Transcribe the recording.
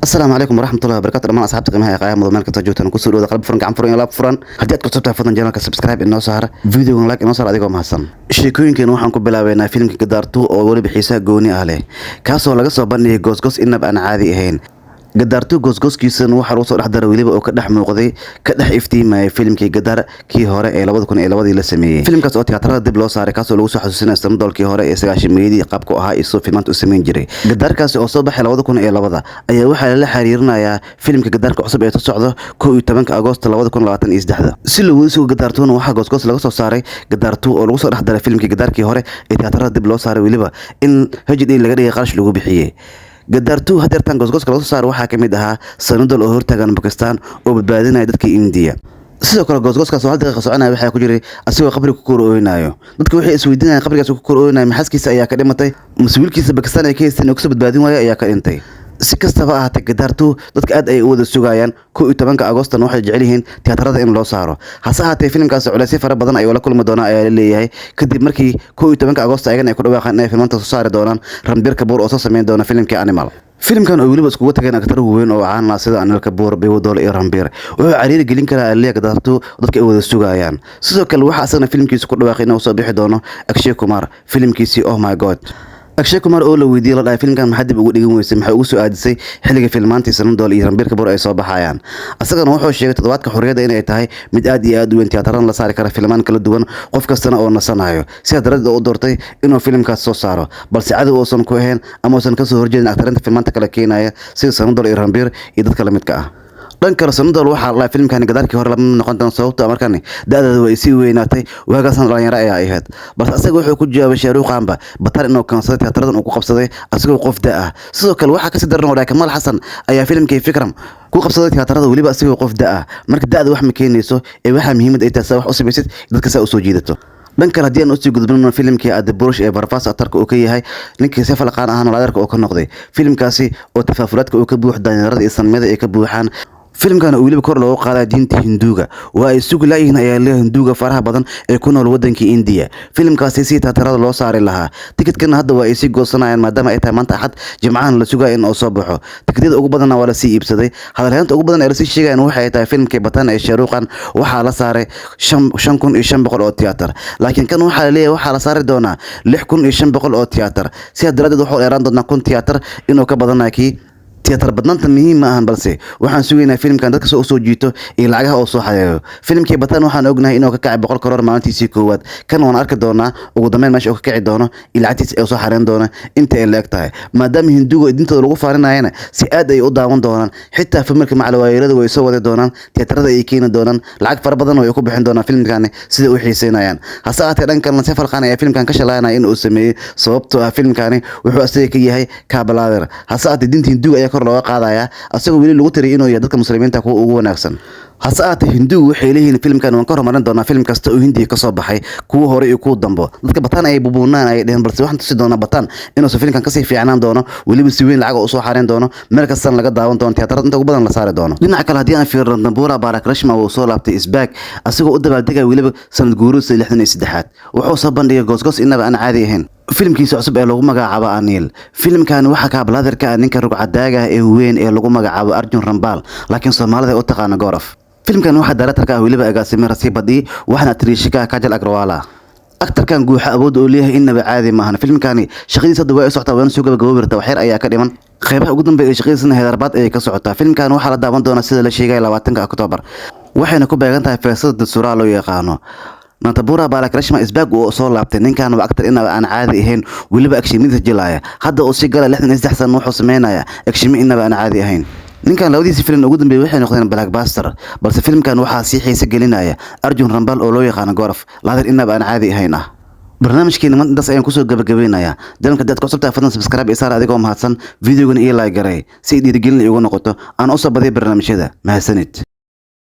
السلام عليكم ورحمة الله وبركاته دمان أصحابتي qiimaha ee qaayamada meel kasta joogtaan ku soo dhawaada qalab furan gacan furan iyo laab furan haddii aad ku sabtaa fadlan channelka subscribe inoo saar videogan like inoo saar adigoo mahadsan sheekooyinkan waxaan ku bilaabeynaa filimka Gadaartu oo waliba xiisaha gooni ah leh kaasoo laga soo bandhigay goosgoos inab aan caadi ahayn Gadaartu goosgooskiisana waxa uu soo dhaxdara waliba oo ka dhex muuqday ka dhex iftiimay filimkii Gadaar kii hore ee 2002 la sameeyay filimkaas oo tiyaatarada dib loo saaray kaasoo lagu soo xasuusinay sanadkii hore ee 90meedii qaabku ahaa isoo filmaanta u sameyn jiray Gadaarkaas oo soo baxay 2002 ayaa waxa la xiriirinayaa filimka Gadaarka cusub ee socdo 11 Agoosto 2023 si loo soo Gadaartuna waxa goosgoos laga soo saaray Gadaartu oo lagu soo dhaxdaray filimkii Gadaarkii hore ee tiyaatarada dib loo saaray waliba in HD laga dhigay qarash lagu bixiyay Gadaartu hadeertan goosgooska lagu saar waxa kamid ahaa sanadol oo hortaagan Pakistan oo badbaadinaya dadka India sidoo kale goosgooskaas oo hal daqiiqo soconaya waxa ku jiray asigoo qabri ku korooynayo dadku waxay isweydiinayaan qabrigaas ku korooynayo maxaskiisa ayaa ka dhimatay mas'uulkiisa Pakistan ee ka haysteen oo ku badbaadin waaya ayaa ka dhintay si kastaba ahaatee Gadaartu dadka aad ay u wada sugayaan 11 Agoosto waxay jecel yihiin tiyaatarada in loo saaro hase ahaatee filimkaas culays fara badan ay wala kulmi doonaa ayaa leeyahay kadib markii 11 Agoosto ayagana ay ku dhawaaqeen inay filmaanta soo saari doonaan Ranbir Kapoor oo soo sameyn doona filimkii Animal filimkan oo waliba isku tageen aktar weyn oo caan ah sida Anil Kapoor Bewdol iyo Ranbir wuxuu cariiri gelin karaa leeyahay Gadaartu dadka ay wada sugayaan sidoo kale waxa asagna filimkiisa ku dhawaaqay inuu soo bixi doono Akshay Kumar filimkiisi Oh My God Akshay Kumar oo la weydiiyay la dhahay filimkan maxaa dib ugu dhigan weysay maxaa ugu soo aadisay xilliga filmaantii sanadol iyo Ranbir Kapoor ay soo baxayaan asagana wuxuu sheegay toddobaadka xorriyada inay tahay mid aad iyo aad u weyn tiyaatarada la saari kara filmaan kala duwan qof kastana oo nasanayo si daraadeed oo doortay inuu filimkaas soo saaro balse cadow uusan ku ahayn ama uusan ka soo horjeedin aktarinta filmaanta kala keenaya sida sanadol iyo Ranbir iyo dadka la midka ah dhanka sanadol waxa la filimkan Gadaarkii hore lama noqon doon sababtoo markaan da'dada way si weynaatay waagaasna dhalinyaro ay ahayd balse asaga wuxuu ku jawaabay Shaaruq Khanba batar inuu kansado tiyaatarada uu ku qabsaday asagoo qof daa sidoo kale waxa ka sii daran oo Kamal Xasan ayaa filimkii Fikram ku qabsaday tiyaatarada waliba asagoo qof daa marka da'da wax ma keenayso ee waxa muhiimad ay tahay wax u samaysid dadka saa u soo jiidato dhanka haddii aan u sii gudbino filimkii Ad Brush ee Barfas atarka oo ka yahay ninkii si falqaan ahaan laadarka oo ka noqday filimkaasi oo tafaafulaadka oo ka buux dhalinyarada iyo sanmada ay ka buuxaan filimkan oo waliba kor loo qaaday diinta Hinduuga waa ay sugu laayihiin ayaa leeyahay Hinduuga faraha badan ee ku nool wadanka India filimkaasi si tiyaatarada loo saari lahaa tikidkana hadda waa ay si goosanayaan maadaama ay tahay maanta Axad Jimcahan la sugaa in uu soo baxo tikidada ugu badan waa la sii iibsaday hadalhaynta ugu badan ee la sii sheegayaan waxay tahay filimkii Batan ee Shaaruq Khan waxa la saaray 5500 oo tiyaatar laakiin kan waxa la leeyahay waxa la saari doonaa 6500 oo tiyaatar si daraadeed waxa eeraan doonaa kun tiyaatar inuu ka badanayo kii tiyaatar badnaanta muhiim ah balse waxaan sugaynaa filimkan dadka soo jiito ee lacagaha oo soo xareeyo filimkii Batan waxaan ognahay inuu ka kacay 100 karoor maalintiisii koowaad kan waan arki doonaa ugu dambeyn meesha uu ka kici doono ilaacis ee soo xareen doona inta ay leeg tahay maadaama Hinduuga idintooda lagu faarinayna si aad ay u daawan doonaan xitaa filmka macalwaayirada way soo wada doonaan tiyaatarada ay keenin doonaan lacag fara badan oo ay ku bixin doonaan filimkan sida uu xiiseynayaan hase ahaatee dhankan si falqaan ay filimkan ka shalaanay in uu sameeyay sababtoo ah filimkan wuxuu asaga ka yahay Kabalaader hase ahaatee dinta Hinduuga kor loo qaadaya asagoo wali lagu tiriyay inuu yahay dadka muslimiinta kuwa ugu wanaagsan hase ahaatee Hinduuga waxay leeyihiin filimkan waan ka horumarin doonaa film kasta oo Hindiya ka soo baxay kuwa hore iyo kuwa dambe dadka Batan ay bubuunaan ay dheen balse waxaan tusi doonaa Batan inuu filimkan ka sii fiicnaan doono waliba si weyn lacag u soo xareen doono meel kasta laga daawan doono tiyaatarada inta ugu badan la saari doono dhinaca kale haddii aan fiirno Nambura Barak Rashma oo soo laabtay isbaag asagoo u dabaaldegay waliba sanad guurus 63 wuxuu soo bandhigay goosgoos inaba aan caadi ahayn filimkiisa cusub ee lagu magacaabo Anil filimkan waxa ka Kabalaaderka ninka rugcadaaga ee weyn ee lagu magacaabo Arjun Rampal laakiin Soomaalida u taqaan Goraf filimkan waxa directorka waliba agaasimay Rasibadi waxana Trishika Kajal Agrawala aktarkan guuxa awood oo leeyahay inaba caadi maahan filimkani shaqadiisa hadda way socota waan soo gabagabowirta waxyar ayaa ka dhiman qaybaha ugu dambeeyay shaqadiisana Hyderabad ay ka socotaa filimkan waxa la daawan doonaa sida la sheegay 20 Oktoobar waxayna ku beegan tahay Faysal Suraa loo yaqaano Nambura Barak Rashma isbaag oo soo laabtay ninkan waa aktar inaba aan caadi ahayn waliba akshiimada jilaya hadda uu si galay 63 sano wuxuu sameeynaya akshiimo inaba aan caadi ahayn ninkan labadiisa filim ugu dambeeyay waxay noqdeen blockbuster balse filimkan waxa si xiiso gelinaya Arjun Rampal oo loo yaqaan Goraf laadir inaba aan caadi ahayn barnaamijkeena maanta ayaan ku soo gabagabeynaya dalka dadka cusubta fadlan subscribe isaar adigoo mahadsan videogan iyo like garay si dhiirigelin igu noqoto aan u soo badiyo barnaamijyada mahadsanid